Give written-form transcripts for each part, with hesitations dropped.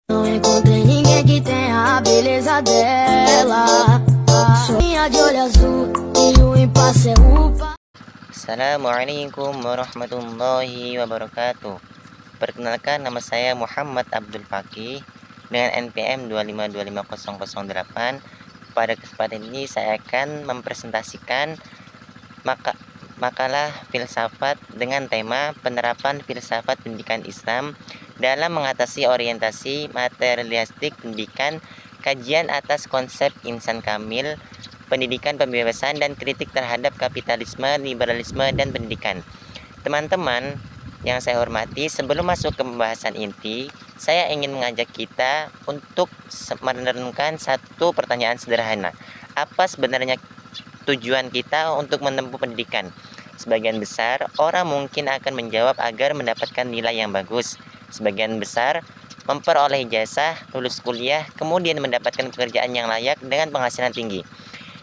Não encontrei ninguém que tenha a beleza dela. Sonha de olho azul e o impasse é upa. Assalamualaikum warahmatullahi wabarakatuh. Perkenalkan, nama saya Muhammad Abdul Fakih dengan NPM 2525008. Pada kesempatan ini saya akan mempresentasikan makalah filsafat dengan tema penerapan filsafat pendidikan Islam dalam mengatasi orientasi materialistik pendidikan, kajian atas konsep insan kamil, pendidikan pembebasan, dan kritik terhadap kapitalisme, liberalisme, dan pendidikan. Teman-teman yang saya hormati, sebelum masuk ke pembahasan inti, saya ingin mengajak kita untuk merenungkan satu pertanyaan sederhana. Apa sebenarnya tujuan kita untuk menempuh pendidikan? Sebagian besar orang mungkin akan menjawab agar mendapatkan nilai yang bagus. Sebagian besar memperoleh ijazah, lulus kuliah, kemudian mendapatkan pekerjaan yang layak dengan penghasilan tinggi.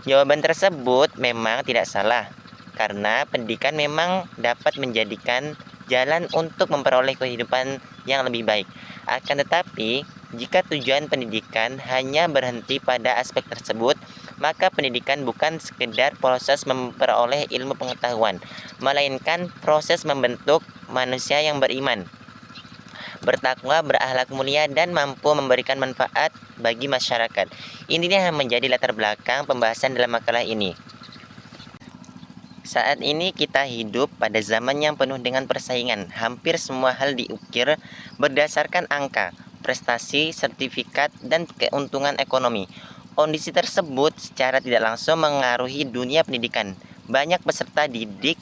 Jawaban tersebut memang tidak salah, karena pendidikan memang dapat menjadikan jalan untuk memperoleh kehidupan yang lebih baik. Akan tetapi, jika tujuan pendidikan hanya berhenti pada aspek tersebut, maka pendidikan bukan sekedar proses memperoleh ilmu pengetahuan, melainkan proses membentuk manusia yang beriman, bertakwa, berakhlak mulia, dan mampu memberikan manfaat bagi masyarakat. Inilah yang menjadi latar belakang pembahasan dalam makalah ini. Saat ini kita hidup pada zaman yang penuh dengan persaingan. Hampir semua hal diukir berdasarkan angka, prestasi, sertifikat, dan keuntungan ekonomi. Kondisi tersebut secara tidak langsung mengaruhi dunia pendidikan. Banyak peserta didik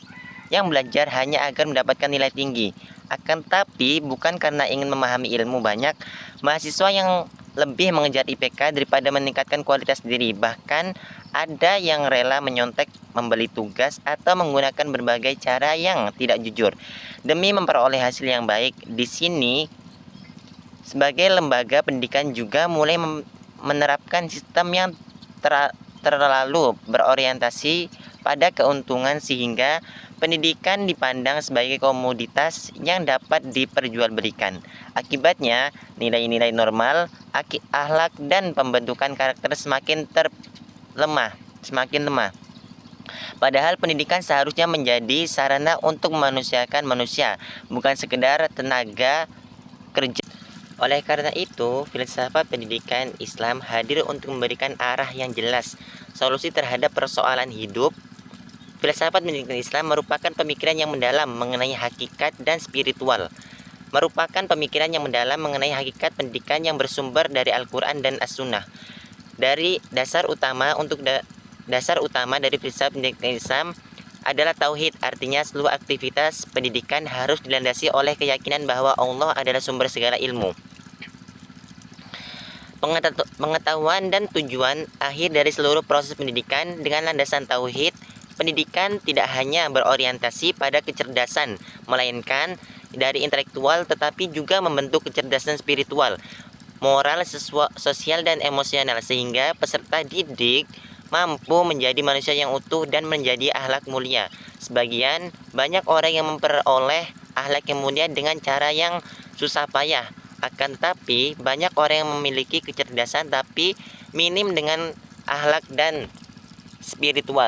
yang belajar hanya agar mendapatkan nilai tinggi. Akan tapi bukan karena ingin memahami ilmu. Banyak mahasiswa yang lebih mengejar IPK daripada meningkatkan kualitas diri. Bahkan ada yang rela menyontek, membeli tugas, atau menggunakan berbagai cara yang tidak jujur demi memperoleh hasil yang baik. Di sini, sebagai lembaga pendidikan juga mulai menerapkan sistem yang terlalu berorientasi pada keuntungan, sehingga pendidikan dipandang sebagai komoditas yang dapat diperjualbelikan. Akibatnya, nilai-nilai normal, akhlak, dan pembentukan karakter semakin lemah. Padahal pendidikan seharusnya menjadi sarana untuk memanusiakan manusia, bukan sekedar tenaga kerja. Oleh karena itu, filsafat pendidikan Islam hadir untuk memberikan arah yang jelas, solusi terhadap persoalan hidup. Filsafat pendidikan Islam merupakan pemikiran yang mendalam mengenai hakikat dan spiritual. Merupakan pemikiran yang mendalam mengenai hakikat pendidikan yang bersumber dari Al-Quran dan As-Sunnah. Dari dasar utama dari filsafat pendidikan Islam adalah tauhid. Artinya seluruh aktivitas pendidikan harus dilandasi oleh keyakinan bahwa Allah adalah sumber segala ilmu, pengetahuan, dan tujuan akhir dari seluruh proses pendidikan. Dengan landasan tauhid, pendidikan tidak hanya berorientasi pada kecerdasan, melainkan dari intelektual, tetapi juga membentuk kecerdasan spiritual, moral, sosial, dan emosional, sehingga peserta didik mampu menjadi manusia yang utuh dan menjadi akhlak mulia. Banyak orang yang memperoleh akhlak yang mulia dengan cara yang susah payah. Akan tetapi, banyak orang yang memiliki kecerdasan tapi minim dengan akhlak dan spiritual.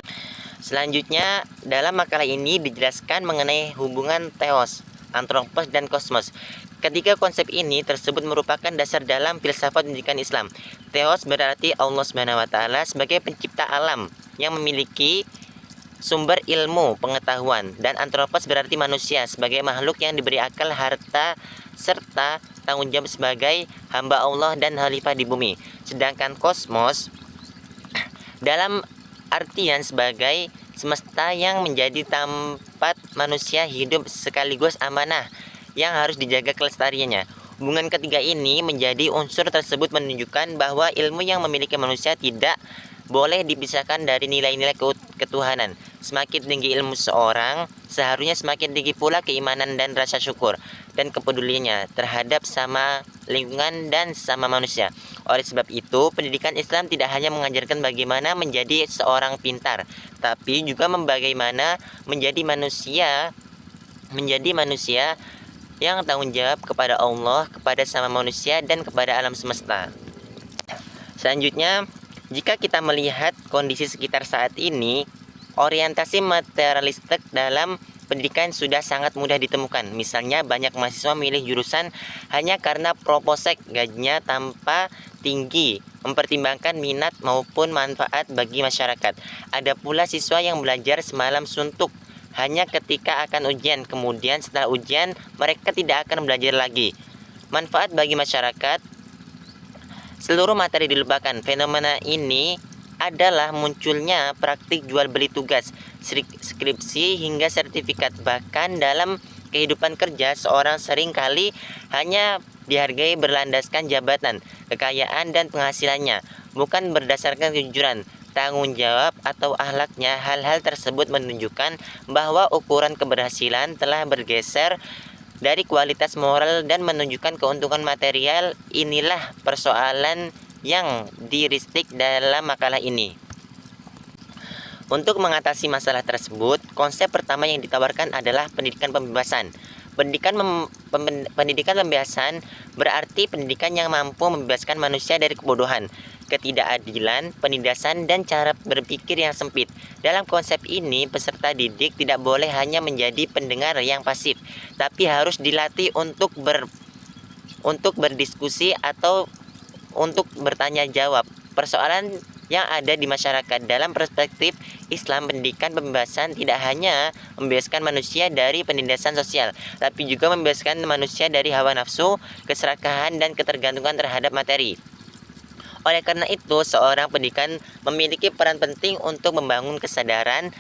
Selanjutnya, dalam makalah ini dijelaskan mengenai hubungan theos, antropos, dan kosmos. Ketiga konsep ini tersebut merupakan dasar dalam filsafat pendidikan Islam. Theos berarti Allah SWT sebagai pencipta alam yang memiliki sumber ilmu pengetahuan, dan antropos berarti manusia sebagai makhluk yang diberi akal, harta, serta tanggung jawab sebagai hamba Allah dan khalifah di bumi. Sedangkan kosmos dalam artian sebagai semesta yang menjadi tempat manusia hidup sekaligus amanah yang harus dijaga kelestariannya. Hubungan ketiga ini menjadi unsur tersebut menunjukkan bahwa ilmu yang memiliki manusia tidak boleh dipisahkan dari nilai-nilai ketuhanan. Semakin tinggi ilmu seorang, seharusnya semakin tinggi pula keimanan dan rasa syukur dan kepeduliannya terhadap sama lingkungan dan sama manusia. Oleh sebab itu, pendidikan Islam tidak hanya mengajarkan bagaimana menjadi seorang pintar, tapi juga bagaimana menjadi manusia yang tanggung jawab kepada Allah, kepada sama manusia, dan kepada alam semesta. Selanjutnya, jika kita melihat kondisi sekitar saat ini, orientasi materialistik dalam pendidikan sudah sangat mudah ditemukan. Misalnya banyak mahasiswa memilih jurusan hanya karena proposek gajinya tanpa tinggi, mempertimbangkan minat maupun manfaat bagi masyarakat. Ada pula siswa yang belajar semalam suntuk hanya ketika akan ujian, kemudian setelah ujian mereka tidak akan belajar lagi. Manfaat bagi masyarakat, seluruh materi dilupakan. Fenomena ini adalah munculnya praktik jual beli tugas, skripsi hingga sertifikat. Bahkan dalam kehidupan kerja, seorang sering kali hanya dihargai berlandaskan jabatan, kekayaan, dan penghasilannya, bukan berdasarkan kejujuran, tanggung jawab, atau akhlaknya. Hal-hal tersebut menunjukkan bahwa ukuran keberhasilan telah bergeser dari kualitas moral dan menunjukkan keuntungan material. Inilah persoalan yang diristik dalam makalah ini. Untuk mengatasi masalah tersebut, konsep pertama yang ditawarkan adalah pendidikan pembebasan. Pendidikan pembebasan berarti pendidikan yang mampu membebaskan manusia dari kebodohan, ketidakadilan, penindasan, dan cara berpikir yang sempit. Dalam konsep ini, peserta didik tidak boleh hanya menjadi pendengar yang pasif, tapi harus dilatih untuk berdiskusi atau untuk bertanya jawab persoalan yang ada di masyarakat. Dalam perspektif Islam, pendidikan pembebasan tidak hanya membebaskan manusia dari penindasan sosial, tapi juga membebaskan manusia dari hawa nafsu, keserakahan, dan ketergantungan terhadap materi. Oleh karena itu, seorang pendidikan memiliki peran penting untuk membangun kesadaran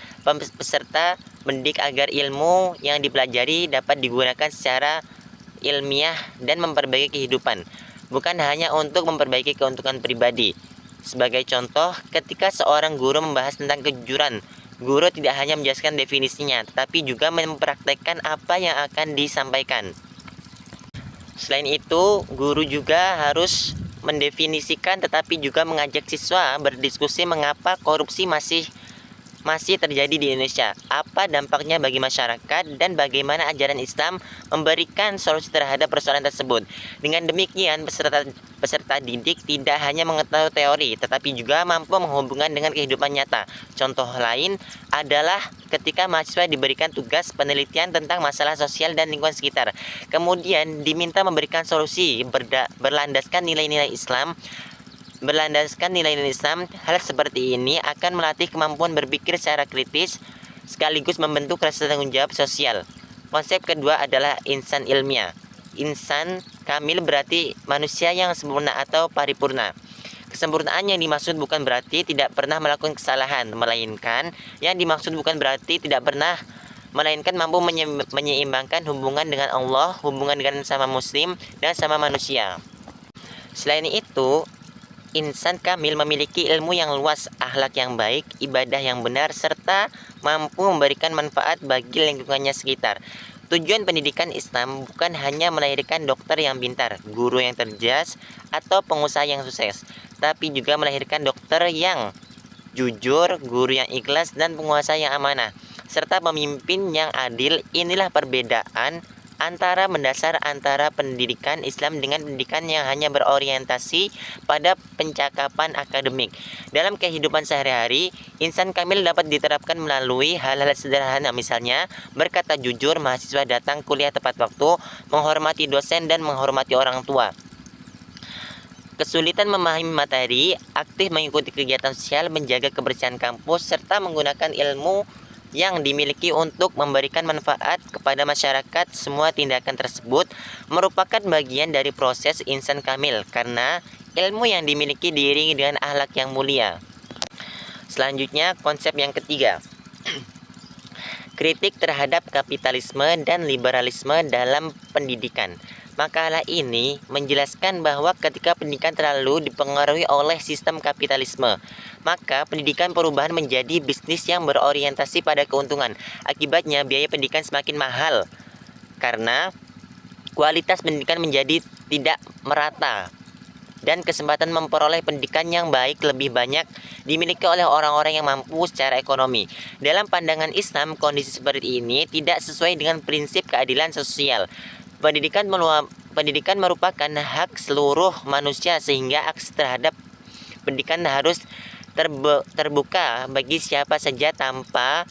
peserta mendidik agar ilmu yang dipelajari dapat digunakan secara ilmiah dan memperbaiki kehidupan, bukan hanya untuk memperbaiki keuntungan pribadi. Sebagai contoh, ketika seorang guru membahas tentang kejujuran, guru tidak hanya menjelaskan definisinya, tetapi juga mempraktekkan apa yang akan disampaikan. Selain itu, guru juga harus mendefinisikan tetapi juga mengajak siswa berdiskusi mengapa korupsi masih terjadi di Indonesia, apa dampaknya bagi masyarakat, dan bagaimana ajaran Islam memberikan solusi terhadap persoalan tersebut. Dengan demikian, peserta didik tidak hanya mengetahui teori, tetapi juga mampu menghubungkan dengan kehidupan nyata. Contoh lain adalah ketika mahasiswa diberikan tugas penelitian tentang masalah sosial dan lingkungan sekitar, kemudian diminta memberikan solusi berlandaskan nilai-nilai Islam. Hal seperti ini akan melatih kemampuan berpikir secara kritis sekaligus membentuk rasa tanggung jawab sosial. Konsep kedua adalah insan ilmiah. Insan kamil berarti manusia yang sempurna atau paripurna. Kesempurnaan yang dimaksud bukan berarti tidak pernah melakukan kesalahan, melainkan mampu menyeimbangkan hubungan dengan Allah, hubungan dengan sama muslim, dan sama manusia. Selain itu, insan kamil memiliki ilmu yang luas, akhlak yang baik, ibadah yang benar, serta mampu memberikan manfaat bagi lingkungannya sekitar. Tujuan pendidikan Islam bukan hanya melahirkan dokter yang pintar, guru yang cerdas, atau pengusaha yang sukses, tapi juga melahirkan dokter yang jujur, guru yang ikhlas, dan penguasa yang amanah, serta pemimpin yang adil. Inilah perbedaan mendasar antara pendidikan Islam dengan pendidikan yang hanya berorientasi pada pencakapan akademik. Dalam kehidupan sehari-hari, insan kamil dapat diterapkan melalui hal-hal sederhana, misalnya berkata jujur, mahasiswa datang kuliah tepat waktu, menghormati dosen, dan menghormati orang tua. Kesulitan memahami materi, aktif mengikuti kegiatan sosial, menjaga kebersihan kampus, serta menggunakan ilmu yang dimiliki untuk memberikan manfaat kepada masyarakat. Semua tindakan tersebut merupakan bagian dari proses insan kamil karena ilmu yang dimiliki diiringi dengan akhlak yang mulia. Selanjutnya, konsep yang ketiga, kritik terhadap kapitalisme dan liberalisme dalam pendidikan. Makalah ini menjelaskan bahwa ketika pendidikan terlalu dipengaruhi oleh sistem kapitalisme, maka pendidikan perubahan menjadi bisnis yang berorientasi pada keuntungan. Akibatnya biaya pendidikan semakin mahal karena kualitas pendidikan menjadi tidak merata dan kesempatan memperoleh pendidikan yang baik lebih banyak dimiliki oleh orang-orang yang mampu secara ekonomi. Dalam pandangan Islam, kondisi seperti ini tidak sesuai dengan prinsip keadilan sosial. Pendidikan merupakan hak seluruh manusia, sehingga akses terhadap pendidikan harus terbuka bagi siapa saja tanpa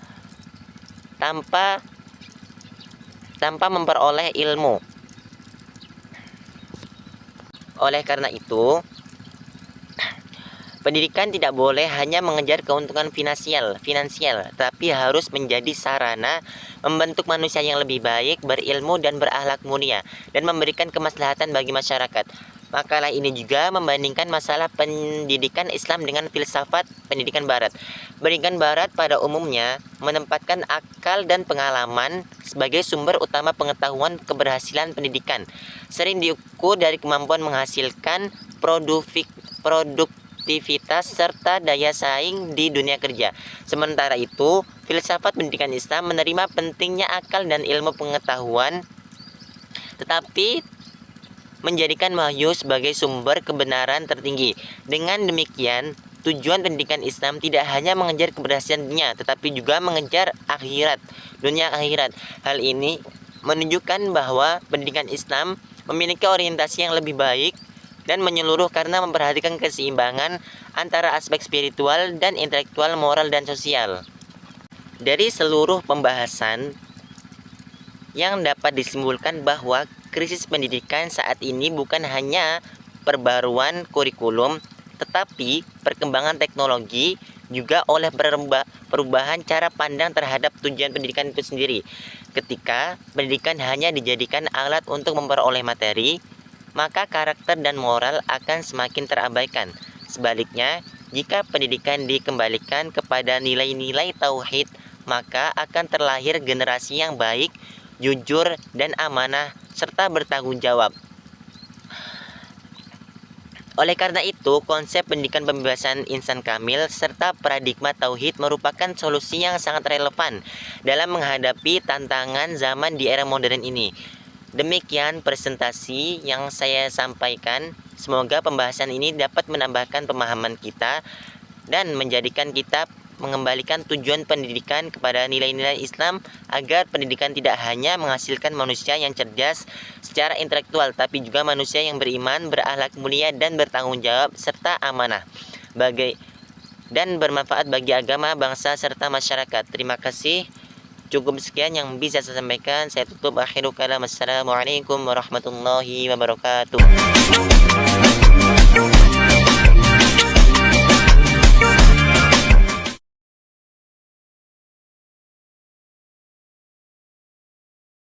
memperoleh ilmu. Oleh karena itu, pendidikan tidak boleh hanya mengejar keuntungan finansial, tapi harus menjadi sarana membentuk manusia yang lebih baik, berilmu dan berakhlak mulia, dan memberikan kemaslahatan bagi masyarakat. Makalah ini juga membandingkan masalah pendidikan Islam dengan filsafat pendidikan Barat. Pendidikan Barat pada umumnya menempatkan akal dan pengalaman sebagai sumber utama pengetahuan. Keberhasilan pendidikan sering diukur dari kemampuan menghasilkan produktivitas serta daya saing di dunia kerja. Sementara itu, filsafat pendidikan Islam menerima pentingnya akal dan ilmu pengetahuan, tetapi menjadikan wahyu sebagai sumber kebenaran tertinggi. Dengan demikian, tujuan pendidikan Islam tidak hanya mengejar keberhasilan dunia, tetapi juga mengejar dunia akhirat. Hal ini menunjukkan bahwa pendidikan Islam memiliki orientasi yang lebih baik dan menyeluruh karena memperhatikan keseimbangan antara aspek spiritual dan intelektual, moral dan sosial. Dari seluruh pembahasan yang dapat disimpulkan bahwa krisis pendidikan saat ini bukan hanya perbaruan kurikulum, tetapi perkembangan teknologi juga oleh perubahan cara pandang terhadap tujuan pendidikan itu sendiri. Ketika pendidikan hanya dijadikan alat untuk memperoleh materi, maka karakter dan moral akan semakin terabaikan. Sebaliknya, jika pendidikan dikembalikan kepada nilai-nilai tauhid, maka akan terlahir generasi yang baik, jujur dan amanah serta bertanggung jawab. Oleh karena itu, konsep pendidikan pembebasan insan kamil serta paradigma tauhid merupakan solusi yang sangat relevan dalam menghadapi tantangan zaman di era modern ini. Demikian presentasi yang saya sampaikan. Semoga pembahasan ini dapat menambahkan pemahaman kita dan menjadikan kita mengembalikan tujuan pendidikan kepada nilai-nilai Islam, agar pendidikan tidak hanya menghasilkan manusia yang cerdas secara intelektual, tapi juga manusia yang beriman, berakhlak mulia dan bertanggung jawab serta amanah dan bermanfaat bagi agama, bangsa serta masyarakat. Terima kasih. Cukup sekian yang bisa saya sampaikan. Saya tutup. Akhiru kalam. Assalamualaikum warahmatullahi wabarakatuh.